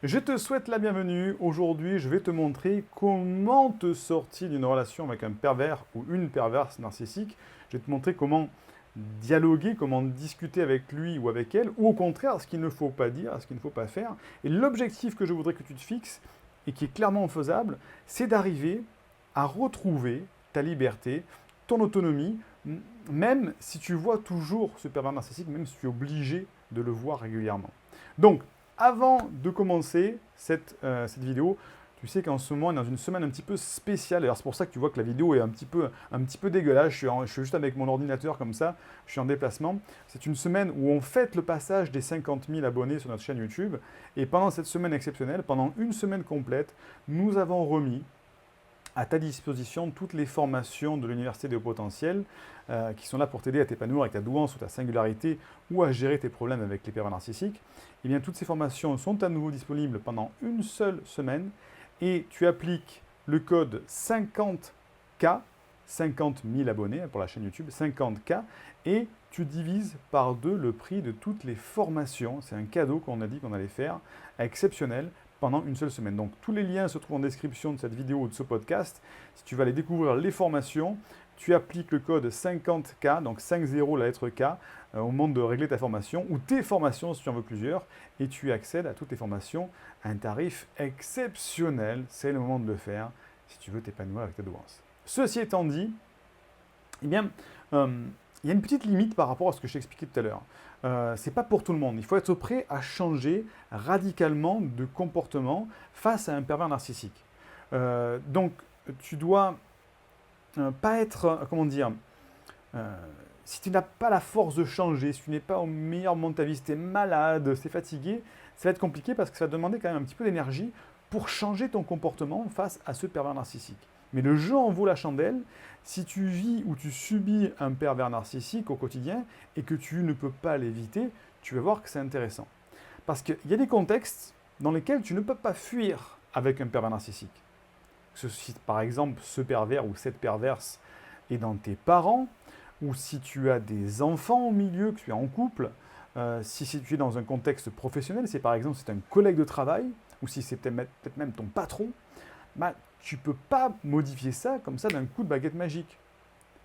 Je te souhaite la bienvenue. Aujourd'hui, je vais te montrer comment te sortir d'une relation avec un pervers ou une perverse narcissique. Je vais te montrer comment dialoguer, comment discuter avec lui ou avec elle, ou au contraire, ce qu'il ne faut pas dire, ce qu'il ne faut pas faire. Et l'objectif que je voudrais que tu te fixes, et qui est clairement faisable, c'est d'arriver à retrouver ta liberté, ton autonomie, même si tu vois toujours ce pervers narcissique, même si tu es obligé de le voir régulièrement. Donc, avant de commencer cette vidéo, tu sais qu'en ce moment, on est dans une semaine un petit peu spéciale. Alors, c'est pour ça que tu vois que la vidéo est un petit peu dégueulasse. Je suis juste avec mon ordinateur comme ça. Je suis en déplacement. C'est une semaine où on fête le passage des 50 000 abonnés sur notre chaîne YouTube. Et pendant cette semaine exceptionnelle, pendant une semaine complète, nous avons remis à ta disposition toutes les formations de l'Université de Haut Potentiel qui sont là pour t'aider à t'épanouir avec ta douance ou ta singularité ou à gérer tes problèmes avec les pervers narcissiques. Et bien, toutes ces formations sont à nouveau disponibles pendant une seule semaine et tu appliques le code 50K, 50 000 abonnés pour la chaîne YouTube, 50K, et tu divises par 2 le prix de toutes les formations. C'est un cadeau qu'on a dit qu'on allait faire, exceptionnel, pendant une seule semaine. Donc tous les liens se trouvent en description de cette vidéo ou de ce podcast. Si tu vas aller découvrir les formations, tu appliques le code 50K, donc 50 la lettre K, au moment de régler ta formation ou tes formations si tu en veux plusieurs, et tu accèdes à toutes les formations à un tarif exceptionnel. C'est le moment de le faire si tu veux t'épanouir avec ta douance. Ceci étant dit, eh bien, il y a une petite limite par rapport à ce que je t'ai expliqué tout à l'heure. C'est pas pour tout le monde. Il faut être prêt à changer radicalement de comportement face à un pervers narcissique. Donc, tu dois pas être, comment dire, si tu n'as pas la force de changer, si tu n'es pas au meilleur moment de ta vie, si tu es malade, si tu es fatigué, ça va être compliqué parce que ça va demander quand même un petit peu d'énergie pour changer ton comportement face à ce pervers narcissique. Mais le jeu en vaut la chandelle si tu vis ou tu subis un pervers narcissique au quotidien et que tu ne peux pas l'éviter, tu vas voir que c'est intéressant. Parce qu'il y a des contextes dans lesquels tu ne peux pas fuir avec un pervers narcissique. Si par exemple ce pervers ou cette perverse est dans tes parents, ou si tu as des enfants au milieu, que tu es en couple, si tu es dans un contexte professionnel, si par exemple c'est un collègue de travail, ou si c'est peut-être même ton patron, bah, tu ne peux pas modifier ça comme ça d'un coup de baguette magique.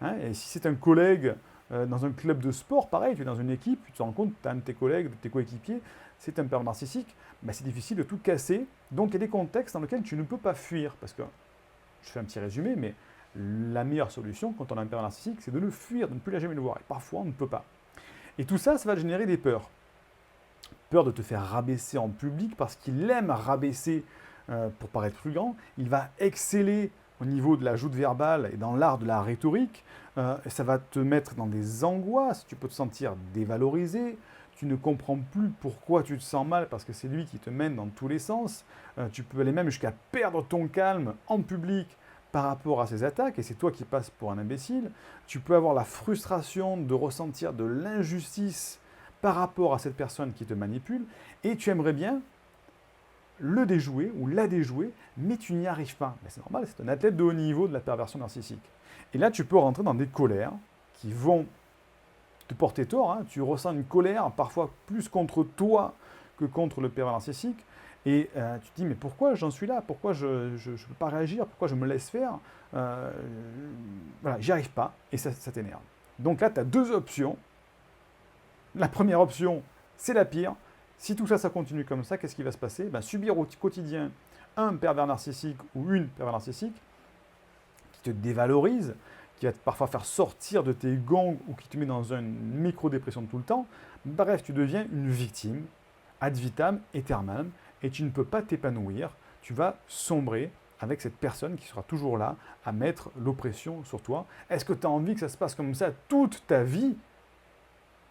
Hein, et si c'est un collègue dans un club de sport, pareil, tu es dans une équipe, tu te rends compte que tu as un de tes collègues, de tes coéquipiers, c'est un pervers narcissique, bah, c'est difficile de tout casser. Donc il y a des contextes dans lesquels tu ne peux pas fuir. Parce que, je fais un petit résumé, mais la meilleure solution quand on a un pervers narcissique, c'est de le fuir, de ne plus jamais le voir. Et parfois, on ne peut pas. Et tout ça, ça va générer des peurs. Peur de te faire rabaisser en public parce qu'il aime rabaisser pour paraître plus grand. Il va exceller au niveau de la joute verbale et dans l'art de la rhétorique. Ça va te mettre dans des angoisses. Tu peux te sentir dévalorisé. Tu ne comprends plus pourquoi tu te sens mal parce que c'est lui qui te mène dans tous les sens. Tu peux aller même jusqu'à perdre ton calme en public par rapport à ses attaques, et c'est toi qui passes pour un imbécile. Tu peux avoir la frustration de ressentir de l'injustice par rapport à cette personne qui te manipule, et tu aimerais bien le déjouer ou la déjouer, mais tu n'y arrives pas. Mais c'est normal, c'est un athlète de haut niveau de la perversion narcissique. Et là, tu peux rentrer dans des colères qui vont te porter tort. Hein. Tu ressens une colère, parfois plus contre toi que contre le pervers narcissique. Et tu te dis, mais pourquoi j'en suis là? Pourquoi je ne peux pas réagir? Pourquoi je me laisse faire? Voilà, j'y arrive pas, et ça t'énerve. Donc là, tu as deux options. La première option, c'est la pire. Si tout ça, ça continue comme ça, qu'est-ce qui va se passer? Ben, subir au quotidien un pervers narcissique ou une pervers narcissique qui te dévalorise, qui va parfois faire sortir de tes gonds ou qui te met dans une micro-dépression tout le temps. Bref, tu deviens une victime, ad vitam aeternam, et tu ne peux pas t'épanouir. Tu vas sombrer avec cette personne qui sera toujours là à mettre l'oppression sur toi. Est-ce que tu as envie que ça se passe comme ça toute ta vie?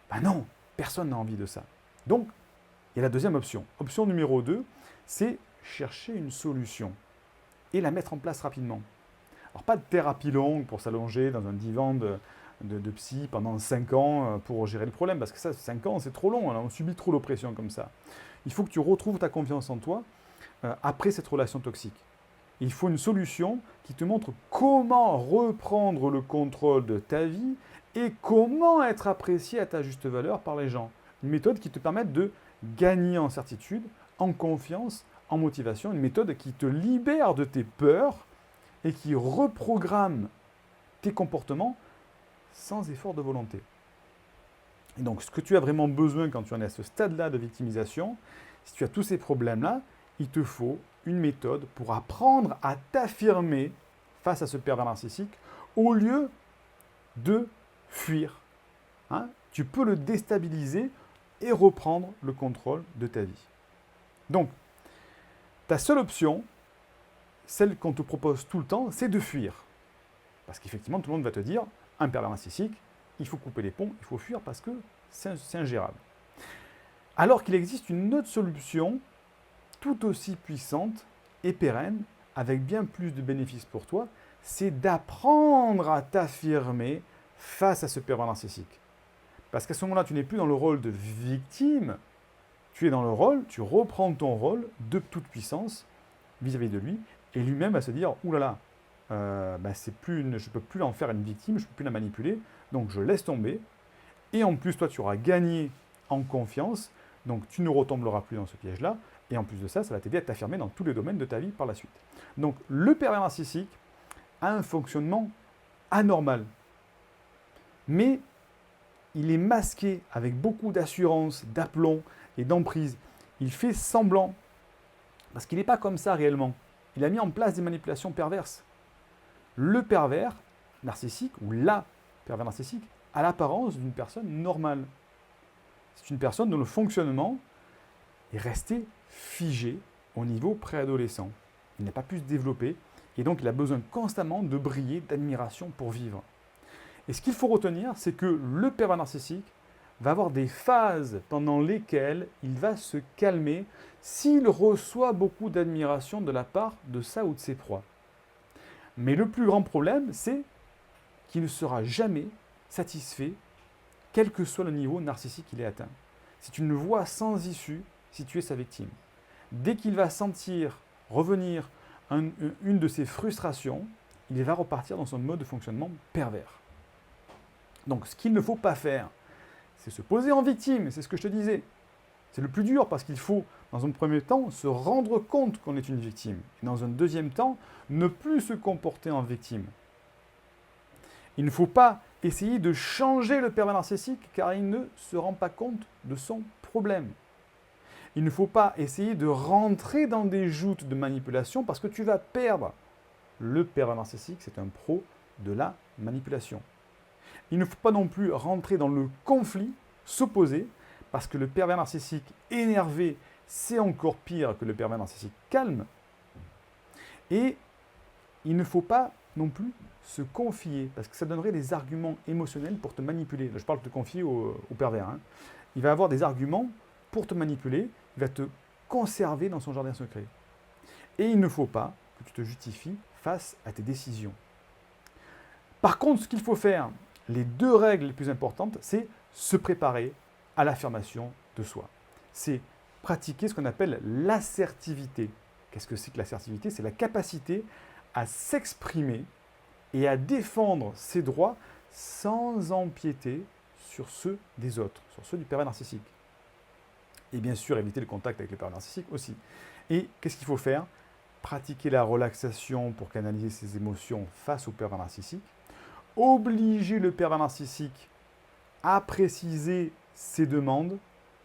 Ben non, personne n'a envie de ça. Donc, il y a la deuxième option. Option numéro 2, c'est chercher une solution et la mettre en place rapidement. Alors, pas de thérapie longue pour s'allonger dans un divan de psy pendant 5 ans pour gérer le problème, parce que ça, 5 ans, c'est trop long, on subit trop d'oppression comme ça. Il faut que tu retrouves ta confiance en toi après cette relation toxique. Il faut une solution qui te montre comment reprendre le contrôle de ta vie et comment être apprécié à ta juste valeur par les gens. Une méthode qui te permette de gagner en certitude, en confiance, en motivation, une méthode qui te libère de tes peurs et qui reprogramme tes comportements sans effort de volonté. Et donc, ce que tu as vraiment besoin quand tu en es à ce stade-là de victimisation, si tu as tous ces problèmes-là, il te faut une méthode pour apprendre à t'affirmer face à ce pervers narcissique au lieu de fuir. Hein? Tu peux le déstabiliser et reprendre le contrôle de ta vie. Donc, ta seule option, celle qu'on te propose tout le temps, c'est de fuir. Parce qu'effectivement, tout le monde va te dire, un pervers narcissique, il faut couper les ponts, il faut fuir parce que c'est ingérable. Alors qu'il existe une autre solution, tout aussi puissante et pérenne, avec bien plus de bénéfices pour toi, c'est d'apprendre à t'affirmer face à ce pervers narcissique. Parce qu'à ce moment-là, tu n'es plus dans le rôle de victime, tu es dans le rôle, tu reprends ton rôle de toute puissance vis-à-vis de lui, et lui-même va se dire, oulala, je ne peux plus en faire une victime, je ne peux plus la manipuler, donc je laisse tomber, et en plus, toi, tu auras gagné en confiance, donc tu ne retomberas plus dans ce piège-là, et en plus de ça, ça va t'aider à t'affirmer dans tous les domaines de ta vie par la suite. Donc, le pervers narcissique a un fonctionnement anormal, mais il est masqué avec beaucoup d'assurance, d'aplomb et d'emprise. Il fait semblant, parce qu'il n'est pas comme ça réellement. Il a mis en place des manipulations perverses. Le pervers narcissique, ou la pervers narcissique, a l'apparence d'une personne normale. C'est une personne dont le fonctionnement est resté figé au niveau préadolescent. Il n'a pas pu se développer, et donc il a besoin constamment de briller, d'admiration pour vivre. Et ce qu'il faut retenir, c'est que le pervers narcissique va avoir des phases pendant lesquelles il va se calmer s'il reçoit beaucoup d'admiration de la part de sa ou de ses proies. Mais le plus grand problème, c'est qu'il ne sera jamais satisfait, quel que soit le niveau narcissique qu'il ait atteint. C'est une voie sans issue si tu es sa victime. Dès qu'il va sentir revenir une de ses frustrations, il va repartir dans son mode de fonctionnement pervers. Donc ce qu'il ne faut pas faire, c'est se poser en victime, c'est ce que je te disais. C'est le plus dur parce qu'il faut, dans un premier temps, se rendre compte qu'on est une victime. Et dans un deuxième temps, ne plus se comporter en victime. Il ne faut pas essayer de changer le pervers narcissique car il ne se rend pas compte de son problème. Il ne faut pas essayer de rentrer dans des joutes de manipulation parce que tu vas perdre. Le pervers narcissique, c'est un pro de la manipulation. Il ne faut pas non plus rentrer dans le conflit, s'opposer, parce que le pervers narcissique énervé, c'est encore pire que le pervers narcissique calme. Et il ne faut pas non plus se confier, parce que ça donnerait des arguments émotionnels pour te manipuler. Là, je parle de te confier au pervers. Hein. Il va avoir des arguments pour te manipuler, il va te conserver dans son jardin secret. Et il ne faut pas que tu te justifies face à tes décisions. Par contre, ce qu'il faut faire, les deux règles les plus importantes, c'est se préparer à l'affirmation de soi. C'est pratiquer ce qu'on appelle l'assertivité. Qu'est-ce que c'est que l'assertivité? C'est la capacité à s'exprimer et à défendre ses droits sans empiéter sur ceux des autres, sur ceux du pervers narcissique. Et bien sûr, éviter le contact avec le pervers narcissique aussi. Et qu'est-ce qu'il faut faire? Pratiquer la relaxation pour canaliser ses émotions face au pervers narcissique. Obliger le pervers narcissique à préciser ses demandes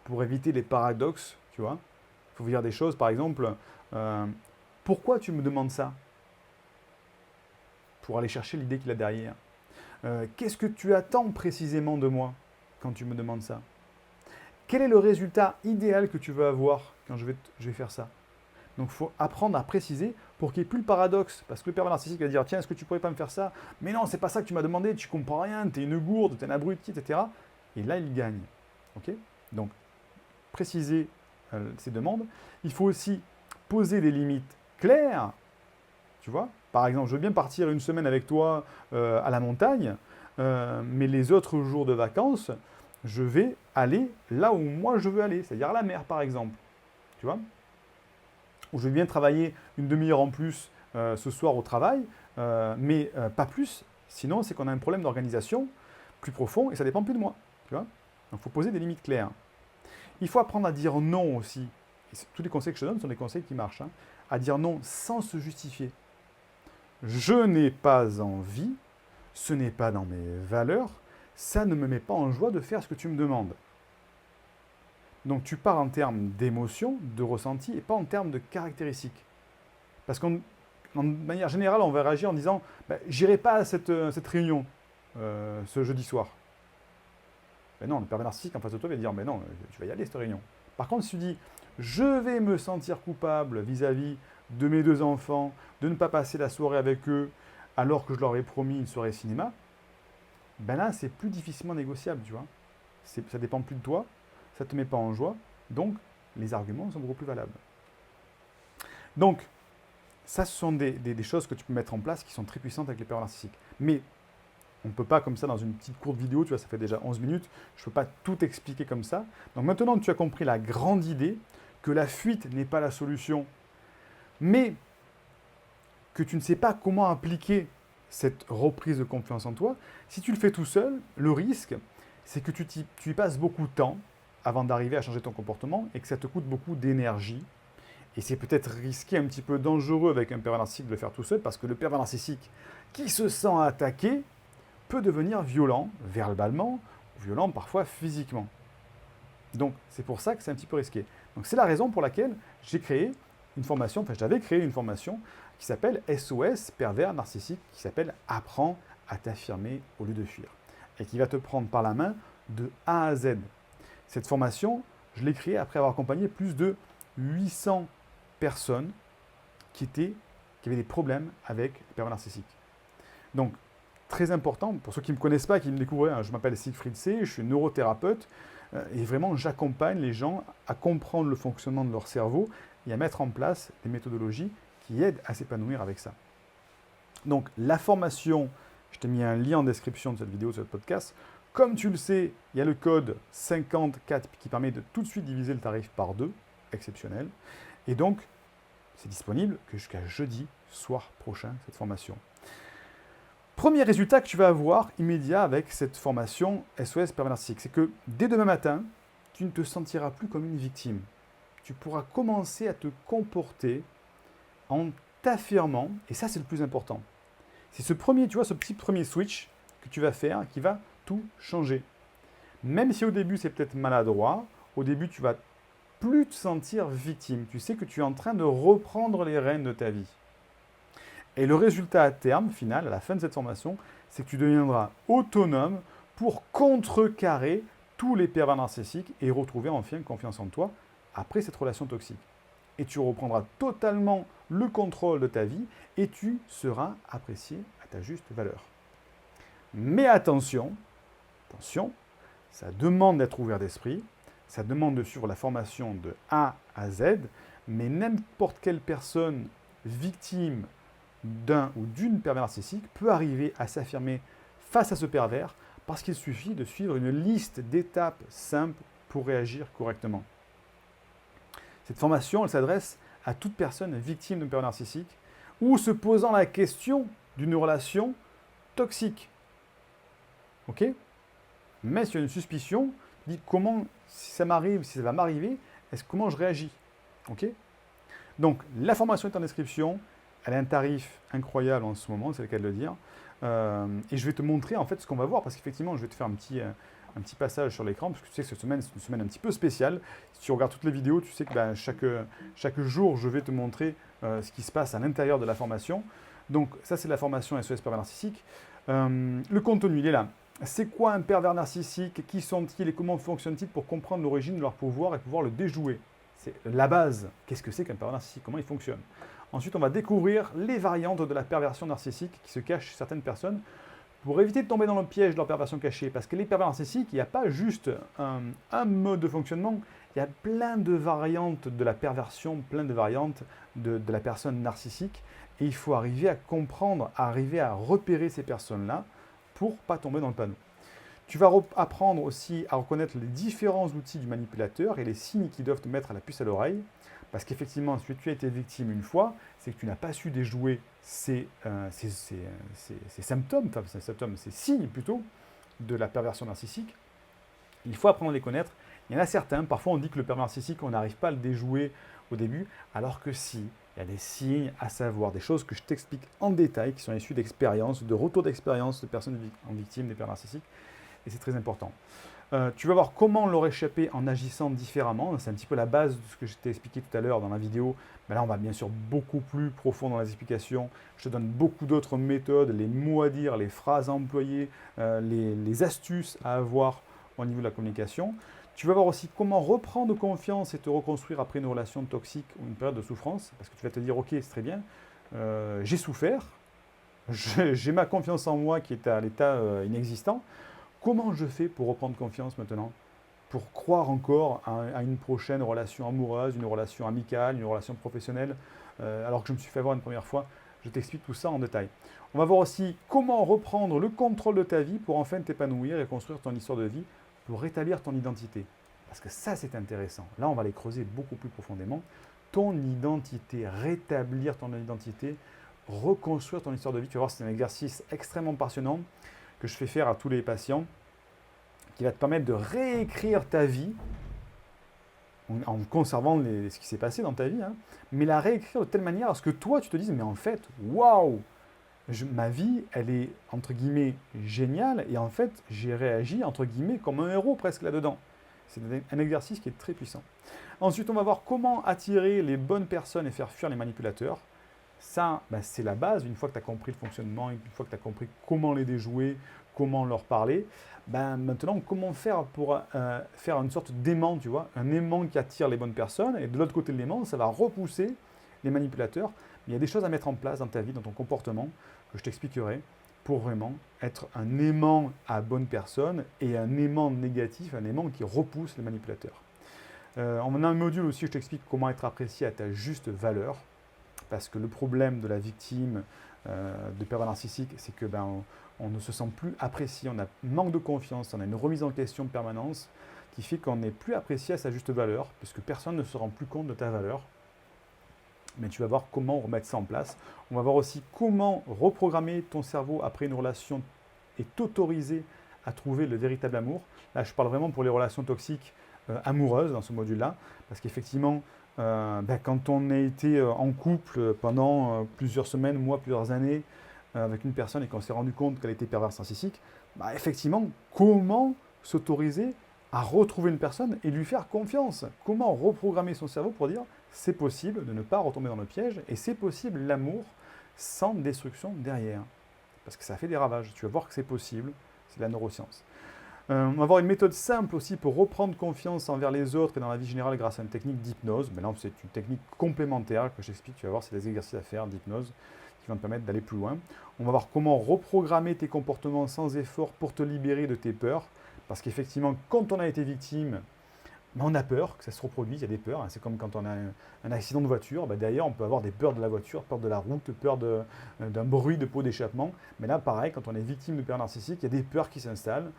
pour éviter les paradoxes, tu vois. Il faut dire des choses, par exemple, pourquoi tu me demandes ça? Pour aller chercher l'idée qu'il a derrière. Qu'est-ce que tu attends précisément de moi quand tu me demandes ça? Quel est le résultat idéal que tu veux avoir quand je vais faire ça? Donc il faut apprendre à préciser pour qu'il n'y ait plus le paradoxe. Parce que le pervers narcissique va dire, tiens, est-ce que tu pourrais pas me faire ça? Mais non, c'est pas ça que tu m'as demandé, tu comprends rien, tu es une gourde, tu es un abruti, etc. Et là, il gagne. Okay? Donc, préciser ses demandes. Il faut aussi poser des limites claires. Tu vois? Par exemple, je veux bien partir une semaine avec toi à la montagne, mais les autres jours de vacances, je vais aller là où moi je veux aller, c'est-à-dire à la mer, par exemple. Tu vois? Ou je vais bien travailler une demi-heure en plus ce soir au travail, mais pas plus. Sinon, c'est qu'on a un problème d'organisation plus profond et ça ne dépend plus de moi. Tu vois? Donc, il faut poser des limites claires. Il faut apprendre à dire non aussi. tous les conseils que je te donne sont des conseils qui marchent, hein, à dire non sans se justifier. Je n'ai pas envie, ce n'est pas dans mes valeurs, ça ne me met pas en joie de faire ce que tu me demandes. Donc tu pars en termes d'émotion, de ressenti, et pas en termes de caractéristiques. Parce qu'en manière générale, on va réagir en disant bah, « j'irai pas à cette réunion ce jeudi soir ». Ben non, le pervers narcissique en face de toi va dire « mais non, tu vas y aller cette réunion ». Par contre, si tu dis « je vais me sentir coupable vis-à-vis de mes 2 enfants, de ne pas passer la soirée avec eux alors que je leur ai promis une soirée cinéma », ben là, c'est plus difficilement négociable, tu vois. Ça dépend plus de toi, ça ne te met pas en joie, donc les arguments sont beaucoup plus valables. Donc, ça, ce sont des choses que tu peux mettre en place qui sont très puissantes avec les pervers narcissiques. Mais on ne peut pas comme ça dans une petite courte vidéo, tu vois, ça fait déjà 11 minutes, je ne peux pas tout expliquer comme ça. Donc maintenant que tu as compris la grande idée, que la fuite n'est pas la solution, mais que tu ne sais pas comment appliquer cette reprise de confiance en toi, si tu le fais tout seul, le risque, c'est que tu y passes beaucoup de temps avant d'arriver à changer ton comportement et que ça te coûte beaucoup d'énergie. Et c'est peut-être risqué, un petit peu dangereux avec un pervers narcissique de le faire tout seul, parce que le pervers narcissique qui se sent attaqué peut devenir violent, verbalement, ou violent parfois physiquement. Donc c'est pour ça que c'est un petit peu risqué. Donc c'est la raison pour laquelle j'avais créé une formation qui s'appelle SOS pervers narcissique, qui s'appelle Apprends à t'affirmer au lieu de fuir, et qui va te prendre par la main de A à Z. Cette formation, je l'ai créée après avoir accompagné plus de 800 personnes qui avaient des problèmes avec les pervers narcissiques. Donc, très important, pour ceux qui ne me connaissent pas, qui me découvrent, hein, je m'appelle Siegfried C, je suis neurothérapeute, et vraiment j'accompagne les gens à comprendre le fonctionnement de leur cerveau et à mettre en place des méthodologies qui aident à s'épanouir avec ça. Donc, la formation, je t'ai mis un lien en description de cette vidéo, de ce podcast. Comme tu le sais, il y a le code 54 qui permet de tout de suite diviser le tarif par 2, exceptionnel. Et donc, c'est disponible que jusqu'à jeudi soir prochain, cette formation. Premier résultat que tu vas avoir immédiat avec cette formation SOS pervers narcissique, c'est que dès demain matin, tu ne te sentiras plus comme une victime. Tu pourras commencer à te comporter en t'affirmant, et ça c'est le plus important. C'est ce petit premier switch que tu vas faire qui va tout changer. Même si au début c'est peut-être maladroit, au début tu vas plus te sentir victime. Tu sais que tu es en train de reprendre les rênes de ta vie. Et le résultat à terme, final, à la fin de cette formation, c'est que tu deviendras autonome pour contrecarrer tous les pervers narcissiques et retrouver enfin confiance en toi après cette relation toxique. Et tu reprendras totalement le contrôle de ta vie et tu seras apprécié à ta juste valeur. Mais attention, ça demande d'être ouvert d'esprit, ça demande de suivre la formation de A à Z, mais n'importe quelle personne victime d'un ou d'une pervers narcissique peut arriver à s'affirmer face à ce pervers parce qu'il suffit de suivre une liste d'étapes simples pour réagir correctement. Cette formation, elle s'adresse à toute personne victime d'un pervers narcissique ou se posant la question d'une relation toxique. Ok ? Mais si tu as une suspicion, dis comment, si ça m'arrive, si ça va m'arriver, comment je réagis. Ok ? Donc, la formation est en description. Elle a un tarif incroyable en ce moment, c'est le cas de le dire. Et je vais te montrer en fait ce qu'on va voir, parce qu'effectivement, je vais te faire un petit passage sur l'écran, parce que tu sais que cette semaine, c'est une semaine un petit peu spéciale. Si tu regardes toutes les vidéos, tu sais que chaque jour, je vais te montrer ce qui se passe à l'intérieur de la formation. Donc, ça, c'est la formation SOS pervers narcissique. Le contenu, il est là. C'est quoi un pervers narcissique? Qui sont-ils et comment fonctionnent-ils pour comprendre l'origine de leur pouvoir et pouvoir le déjouer? C'est la base. Qu'est-ce que c'est qu'un pervers narcissique? Comment il fonctionne? Ensuite, on va découvrir les variantes de la perversion narcissique qui se cachent chez certaines personnes pour éviter de tomber dans le piège de leur perversion cachée. Parce que les pervers narcissiques, il n'y a pas juste un mode de fonctionnement, il y a plein de variantes de la perversion, plein de variantes de la personne narcissique. Et il faut arriver à comprendre, arriver à repérer ces personnes-là pour ne pas tomber dans le panneau. Tu vas apprendre aussi à reconnaître les différents outils du manipulateur et les signes qui doivent te mettre à la puce à l'oreille. Parce qu'effectivement, si tu as été victime une fois, c'est que tu n'as pas su déjouer ces symptômes, ces signes plutôt, de la perversion narcissique. Il faut apprendre à les connaître Il y en a certains, parfois on dit que le pervers narcissique, on n'arrive pas à le déjouer au début, alors que si, il y a des signes à savoir, des choses que je t'explique en détail, qui sont issues d'expériences, de retours d'expérience de personnes en victime des pervers narcissiques, et c'est très important. Tu vas voir comment leur échapper en agissant différemment. C'est un petit peu la base de ce que je t'ai expliqué tout à l'heure dans la vidéo. Mais là, on va bien sûr beaucoup plus profond dans les explications. Je te donne beaucoup d'autres méthodes, les mots à dire, les phrases à employer, les astuces à avoir au niveau de la communication. Tu vas voir aussi comment reprendre confiance et te reconstruire après une relation toxique ou une période de souffrance. Parce que tu vas te dire, ok, c'est très bien, j'ai souffert, j'ai ma confiance en moi qui est à l'état inexistant. Comment je fais pour reprendre confiance maintenant? Pour croire encore à une prochaine relation amoureuse, une relation amicale, une relation professionnelle, alors que je me suis fait avoir une première fois? Je t'explique tout ça en détail. On va voir aussi comment reprendre le contrôle de ta vie pour enfin t'épanouir et construire ton histoire de vie, pour rétablir ton identité. Parce que ça, c'est intéressant. Là, on va les creuser beaucoup plus profondément. Ton identité, rétablir ton identité, reconstruire ton histoire de vie. Tu vas voir, c'est un exercice extrêmement passionnant que je fais faire à tous les patients, qui va te permettre de réécrire ta vie en conservant ce qui s'est passé dans ta vie, hein, mais la réécrire de telle manière à ce que toi, tu te dises, mais en fait, waouh, ma vie, elle est, entre guillemets, géniale, et en fait, j'ai réagi, entre guillemets, comme un héros presque là-dedans. C'est un exercice qui est très puissant. Ensuite, on va voir comment attirer les bonnes personnes et faire fuir les manipulateurs. Ça, c'est la base. Une fois que tu as compris le fonctionnement, une fois que tu as compris comment les déjouer, comment leur parler, maintenant, comment faire pour faire une sorte d'aimant, tu vois, un aimant qui attire les bonnes personnes, et de l'autre côté de l'aimant, ça va repousser les manipulateurs. Mais il y a des choses à mettre en place dans ta vie, dans ton comportement, que je t'expliquerai, pour vraiment être un aimant à bonne personne et un aimant négatif, un aimant qui repousse les manipulateurs. On a un module aussi où je t'explique comment être apprécié à ta juste valeur. Parce que le problème de la victime de pervers narcissique, c'est que on ne se sent plus apprécié, on a manque de confiance, on a une remise en question de permanence qui fait qu'on n'est plus apprécié à sa juste valeur, puisque personne ne se rend plus compte de ta valeur. Mais tu vas voir comment remettre ça en place. On va voir aussi comment reprogrammer ton cerveau après une relation et t'autoriser à trouver le véritable amour. Là, je parle vraiment pour les relations toxiques amoureuses dans ce module-là, parce qu'effectivement, quand on a été en couple pendant plusieurs semaines, mois, plusieurs années avec une personne et qu'on s'est rendu compte qu'elle était perverse narcissique, effectivement, comment s'autoriser à retrouver une personne et lui faire confiance? Comment reprogrammer son cerveau pour dire c'est possible de ne pas retomber dans le piège et c'est possible l'amour sans destruction derrière? Parce que ça fait des ravages. Tu vas voir que c'est possible, c'est la neuroscience. On va avoir une méthode simple aussi pour reprendre confiance envers les autres et dans la vie générale grâce à une technique d'hypnose. Mais là, c'est une technique complémentaire que j'explique. Tu vas voir, c'est des exercices à faire d'hypnose qui vont te permettre d'aller plus loin. On va voir comment reprogrammer tes comportements sans effort pour te libérer de tes peurs. Parce qu'effectivement, quand on a été victime, on a peur que ça se reproduise, il y a des peurs. C'est comme quand on a un accident de voiture. D'ailleurs, on peut avoir des peurs de la voiture, peur de la route, peur d'un bruit de pot d'échappement. Mais là, pareil, quand on est victime de pervers narcissique, il y a des peurs qui s'installent.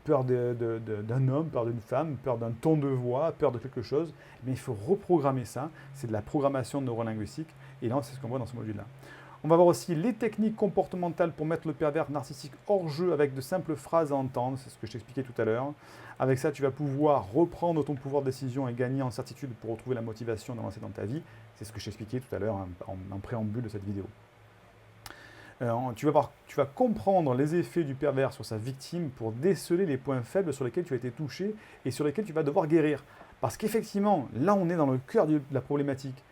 Peur d'un homme, peur d'une femme, peur d'un ton de voix, peur de quelque chose. Mais il faut reprogrammer ça. C'est de la programmation neurolinguistique. Et là, c'est ce qu'on voit dans ce module-là. On va voir aussi les techniques comportementales pour mettre le pervers narcissique hors jeu avec de simples phrases à entendre. C'est ce que je t'expliquais tout à l'heure. Avec ça, tu vas pouvoir reprendre ton pouvoir de décision et gagner en certitude pour retrouver la motivation d'avancer dans ta vie. C'est ce que je t'expliquais tout à l'heure en préambule de cette vidéo. Tu vas comprendre les effets du pervers sur sa victime pour déceler les points faibles sur lesquels tu as été touché et sur lesquels tu vas devoir guérir. Parce qu'effectivement, là, on est dans le cœur de la problématique.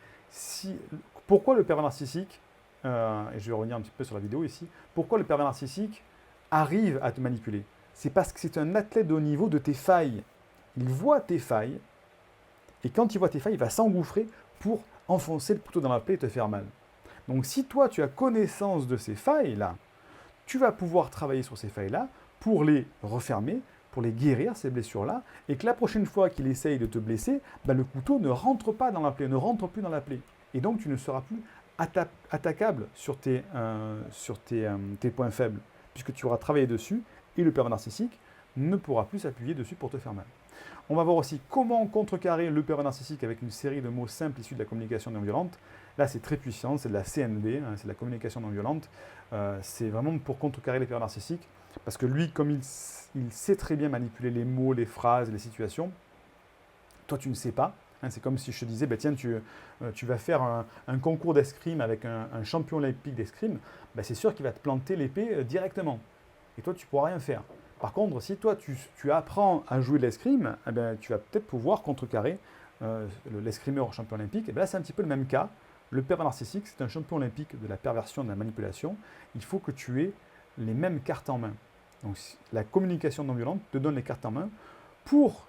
Pourquoi le pervers narcissique, et je vais revenir un petit peu sur la vidéo ici, pourquoi le pervers narcissique arrive à te manipuler? C'est parce que c'est un athlète de haut niveau de tes failles. Il voit tes failles, et quand il voit tes failles, il va s'engouffrer pour enfoncer le couteau dans la plaie et te faire mal. Donc si toi, tu as connaissance de ces failles-là, tu vas pouvoir travailler sur ces failles-là pour les refermer, pour les guérir, ces blessures-là, et que la prochaine fois qu'il essaye de te blesser, le couteau ne rentre pas dans la plaie, ne rentre plus dans la plaie. Et donc tu ne seras plus attaquable sur tes points faibles, puisque tu auras travaillé dessus, et le pervers narcissique ne pourra plus s'appuyer dessus pour te faire mal. On va voir aussi comment contrecarrer le pervers narcissique avec une série de mots simples issus de la communication non violente. Là, c'est très puissant, c'est de la CNV, c'est de la communication non violente. C'est vraiment pour contrecarrer les pervers narcissiques, parce que lui, comme il sait très bien manipuler les mots, les phrases, les situations, toi, tu ne sais pas. Hein, c'est comme si je te disais, bah, tiens, tu vas faire un concours d'escrime avec un champion olympique d'escrime. Bah, c'est sûr qu'il va te planter l'épée directement. Et toi, tu ne pourras rien faire. Par contre, si toi, tu apprends à jouer de l'escrime, eh ben, tu vas peut-être pouvoir contrecarrer l'escrimeur champion olympique. Et bien là, c'est un petit peu le même cas. Le pervers narcissique, c'est un champion olympique de la perversion, de la manipulation. Il faut que tu aies les mêmes cartes en main. Donc, la communication non violente te donne les cartes en main pour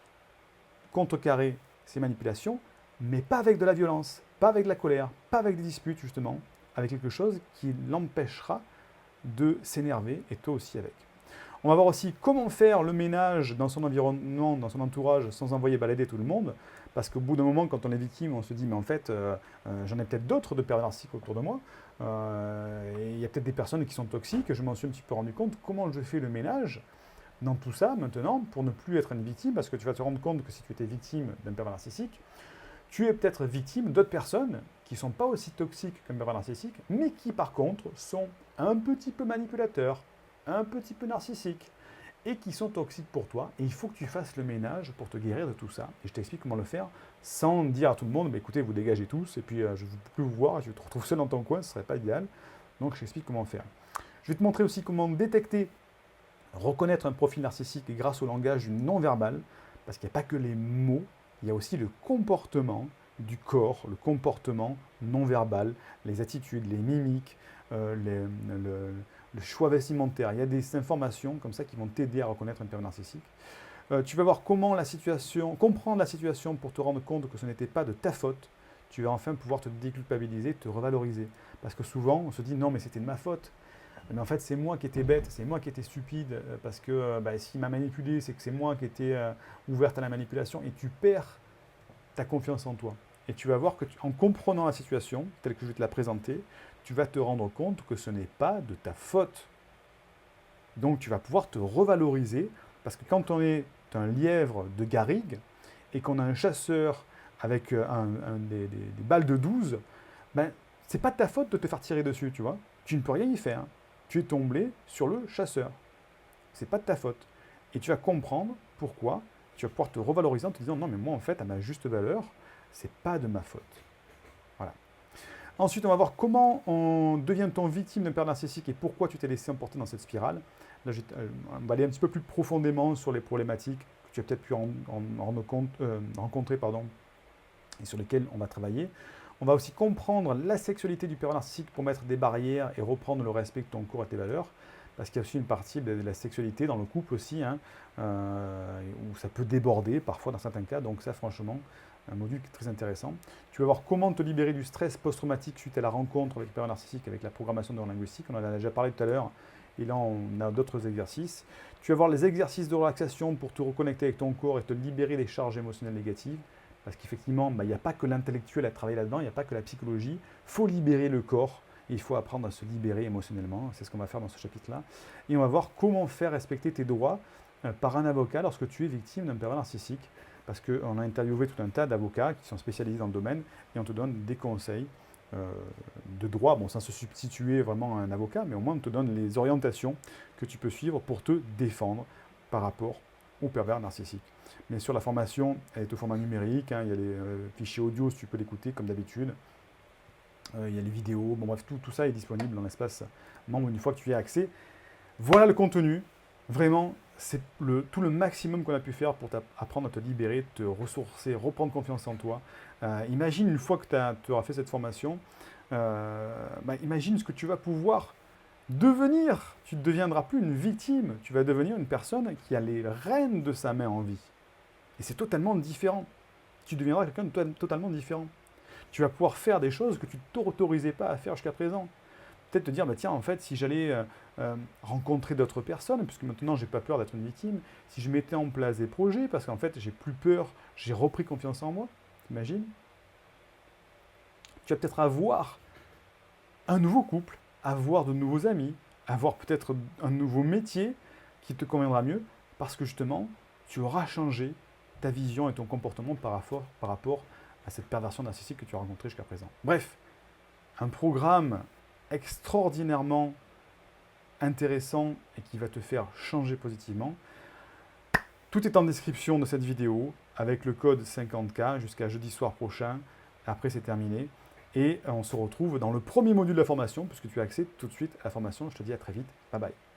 contrecarrer ces manipulations, mais pas avec de la violence, pas avec de la colère, pas avec des disputes, justement, avec quelque chose qui l'empêchera de s'énerver, et toi aussi avec. On va voir aussi comment faire le ménage dans son environnement, dans son entourage, sans envoyer balader tout le monde. Parce qu'au bout d'un moment, quand on est victime, on se dit, mais en fait, j'en ai peut-être d'autres de pervers narcissiques autour de moi. Et il y a peut-être des personnes qui sont toxiques. Je m'en suis un petit peu rendu compte. Comment je fais le ménage dans tout ça maintenant pour ne plus être une victime? Parce que tu vas te rendre compte que si tu étais victime d'un pervers narcissique, tu es peut-être victime d'autres personnes qui ne sont pas aussi toxiques qu'un pervers narcissique, mais qui par contre sont un petit peu manipulateurs, un petit peu narcissiques, et qui sont toxiques pour toi. Et il faut que tu fasses le ménage pour te guérir de tout ça. Et je t'explique comment le faire sans dire à tout le monde, bah, écoutez, vous dégagez tous, et puis je ne veux plus vous voir, je te retrouve seul dans ton coin, ce ne serait pas idéal. Donc je t'explique comment faire. Je vais te montrer aussi comment détecter, reconnaître un profil narcissique grâce au langage du non-verbal, parce qu'il n'y a pas que les mots, il y a aussi le comportement du corps, le comportement non-verbal, les attitudes, les mimiques, le choix vestimentaire. Il y a des informations comme ça qui vont t'aider à reconnaître un pervers narcissique. Tu vas voir comment comprendre la situation pour te rendre compte que ce n'était pas de ta faute. Tu vas enfin pouvoir te déculpabiliser, te revaloriser. Parce que souvent, on se dit non, mais c'était de ma faute. Mais en fait, c'est moi qui étais bête, c'est moi qui étais stupide, parce que s'il m'a manipulé, c'est que c'est moi qui étais ouverte à la manipulation, et tu perds ta confiance en toi. Et tu vas voir que en comprenant la situation, telle que je vais te la présenter, tu vas te rendre compte que ce n'est pas de ta faute. Donc tu vas pouvoir te revaloriser, parce que quand on est un lièvre de garrigue, et qu'on a un chasseur avec des balles de 12, ben, c'est pas de ta faute de te faire tirer dessus, tu vois. Tu ne peux rien y faire. Tu es tombé sur le chasseur. C'est pas de ta faute. Et tu vas comprendre pourquoi. Tu vas pouvoir te revaloriser en te disant non, mais moi en fait, à ma juste valeur, c'est pas de ma faute. Voilà. Ensuite, on va voir comment on devient-on victime d'un pervers narcissique et pourquoi tu t'es laissé emporter dans cette spirale. Là, on va aller un petit peu plus profondément sur les problématiques que tu as peut-être pu rencontrer et sur lesquelles on va travailler. On va aussi comprendre la sexualité du pervers narcissique pour mettre des barrières et reprendre le respect de ton corps et tes valeurs. Parce qu'il y a aussi une partie de la sexualité dans le couple aussi, hein, où ça peut déborder parfois dans certains cas. Donc ça, franchement, un module qui est très intéressant. Tu vas voir comment te libérer du stress post-traumatique suite à la rencontre avec le pervers narcissique, avec la programmation neurolinguistique. On en a déjà parlé tout à l'heure. Et là, on a d'autres exercices. Tu vas voir les exercices de relaxation pour te reconnecter avec ton corps et te libérer des charges émotionnelles négatives. Parce qu'effectivement, il n'y a pas que l'intellectuel à travailler là-dedans, il n'y a pas que la psychologie. Il faut libérer le corps et il faut apprendre à se libérer émotionnellement. C'est ce qu'on va faire dans ce chapitre-là. Et on va voir comment faire respecter tes droits par un avocat lorsque tu es victime d'un pervers narcissique. Parce qu'on a interviewé tout un tas d'avocats qui sont spécialisés dans le domaine et on te donne des conseils de droit, bon, sans se substituer vraiment à un avocat, mais au moins on te donne les orientations que tu peux suivre pour te défendre par rapport au pervers narcissique. Bien sûr, la formation elle est au format numérique, hein, il y a les fichiers audio si tu peux l'écouter comme d'habitude, il y a les vidéos, bon bref, tout ça est disponible dans l'espace membre une fois que tu y as accès. Voilà le contenu, vraiment, c'est tout le maximum qu'on a pu faire pour apprendre à te libérer, te ressourcer, reprendre confiance en toi. Imagine une fois que tu auras fait cette formation, imagine ce que tu vas pouvoir devenir. Tu ne deviendras plus une victime, tu vas devenir une personne qui a les rênes de sa main en vie. Et c'est totalement différent. Tu deviendras quelqu'un de totalement différent. Tu vas pouvoir faire des choses que tu ne t'autorisais pas à faire jusqu'à présent. Peut-être te dire, tiens, en fait, si j'allais rencontrer d'autres personnes, puisque maintenant, j'ai pas peur d'être une victime, si je mettais en place des projets, parce qu'en fait, j'ai plus peur, j'ai repris confiance en moi, t'imagines? Tu vas peut-être avoir un nouveau couple, avoir de nouveaux amis, avoir peut-être un nouveau métier qui te conviendra mieux, parce que justement, tu auras changé ta vision et ton comportement par rapport à cette perversion narcissique que tu as rencontrée jusqu'à présent. Bref, un programme extraordinairement intéressant et qui va te faire changer positivement. Tout est en description de cette vidéo. avec le code 50K jusqu'à jeudi soir prochain. Après, c'est terminé. Et on se retrouve dans le premier module de la formation, puisque tu as accès tout de suite à la formation. Je te dis à très vite. Bye bye.